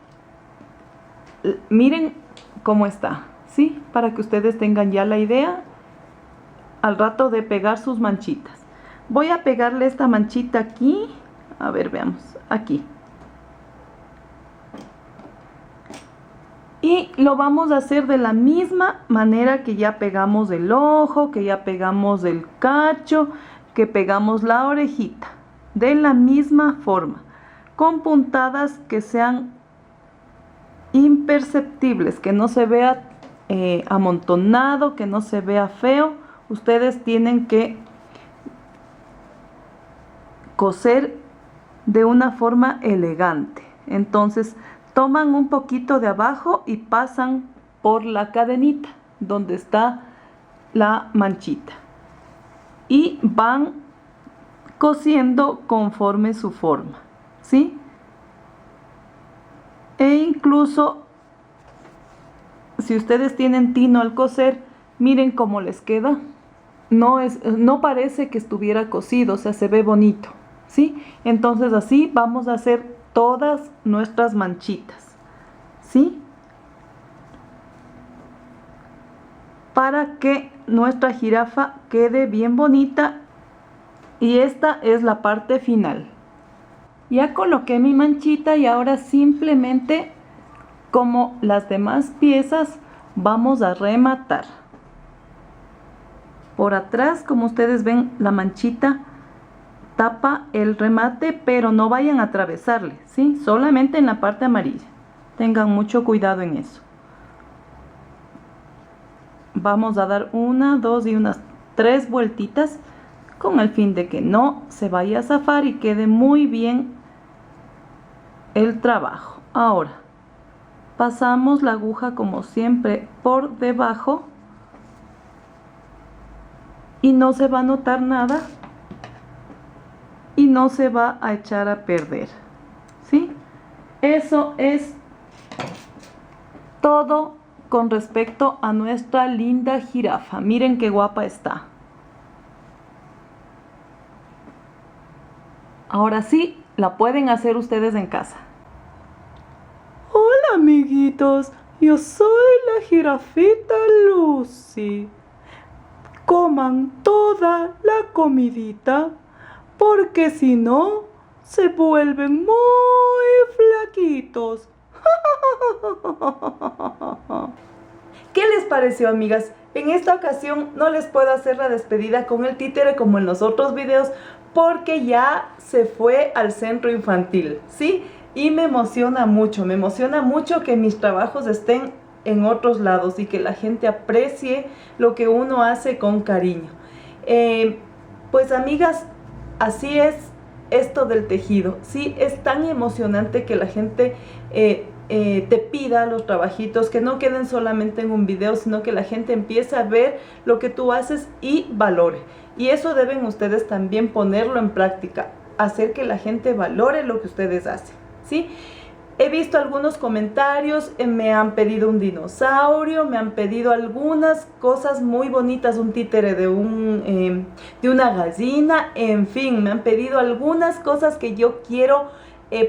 miren cómo está, ¿sí? Para que ustedes tengan ya la idea al rato de pegar sus manchitas. Voy a pegarle esta manchita aquí, a ver, veamos, aquí. Y lo vamos a hacer de la misma manera que ya pegamos el ojo, que ya pegamos el cacho, que pegamos la orejita. De la misma forma, con puntadas que sean imperceptibles, que no se vea amontonado, que no se vea feo. Ustedes tienen que coser de una forma elegante. Entonces toman un poquito de abajo y pasan por la cadenita donde está la manchita y van cosiendo conforme su forma, ¿sí? E incluso si ustedes tienen tino al coser, miren cómo les queda. No parece que estuviera cosido, o sea, se ve bonito, ¿sí? Entonces así vamos a hacer todas nuestras manchitas, ¿sí? Para que nuestra jirafa quede bien bonita. Y esta es la parte final. Ya coloqué mi manchita y ahora simplemente, como las demás piezas, vamos a rematar. Por atrás, como ustedes ven, la manchita tapa el remate, pero no vayan a atravesarle, ¿sí? Solamente en la parte amarilla. Tengan mucho cuidado en eso. Vamos a dar 1, 2 y unas 3 vueltitas con el fin de que no se vaya a zafar y quede muy bien el trabajo. Ahora pasamos la aguja como siempre por debajo y no se va a notar nada y no se va a echar a perder, ¿sí? Eso es todo con respecto a nuestra linda jirafa. Miren qué guapa está. Ahora sí, la pueden hacer ustedes en casa. Hola, amiguitos. Yo soy la jirafita Lucy. Coman toda la comidita, porque si no, se vuelven muy flaquitos. ¿Qué les pareció, amigas? En esta ocasión no les puedo hacer la despedida con el títere como en los otros videos, porque ya se fue al centro infantil, ¿sí? Y me emociona mucho que mis trabajos estén en otros lados y que la gente aprecie lo que uno hace con cariño. Pues, amigas, así es esto del tejido, ¿sí? Es tan emocionante que la gente te pida los trabajitos, que no queden solamente en un video, sino que la gente empiece a ver lo que tú haces y valore. Y eso deben ustedes también ponerlo en práctica, hacer que la gente valore lo que ustedes hacen, ¿sí? He visto algunos comentarios, me han pedido un dinosaurio, me han pedido algunas cosas muy bonitas, un títere de una gallina, en fin, me han pedido algunas cosas que yo quiero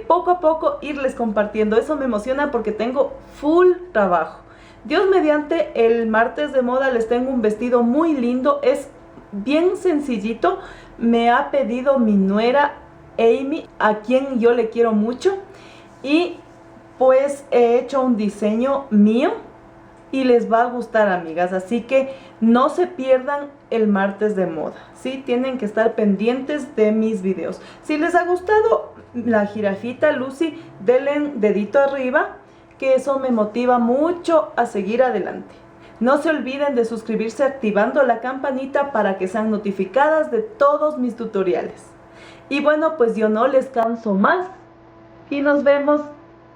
poco a poco irles compartiendo. Eso me emociona porque tengo full trabajo. Dios mediante, el martes de moda les tengo un vestido muy lindo, es bien sencillito, me ha pedido mi nuera Amy, a quien yo le quiero mucho. Y pues he hecho un diseño mío y les va a gustar, amigas, así que no se pierdan el martes de moda, ¿sí? Tienen que estar pendientes de mis videos. Si les ha gustado la jirafita Lucy, denle dedito arriba, que eso me motiva mucho a seguir adelante. No se olviden de suscribirse activando la campanita para que sean notificadas de todos mis tutoriales. Y bueno, pues yo no les canso más. Y nos vemos,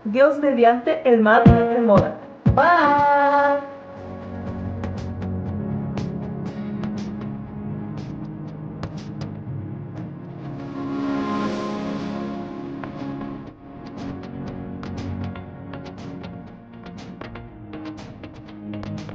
Dios mediante, el martes de moda. Bye.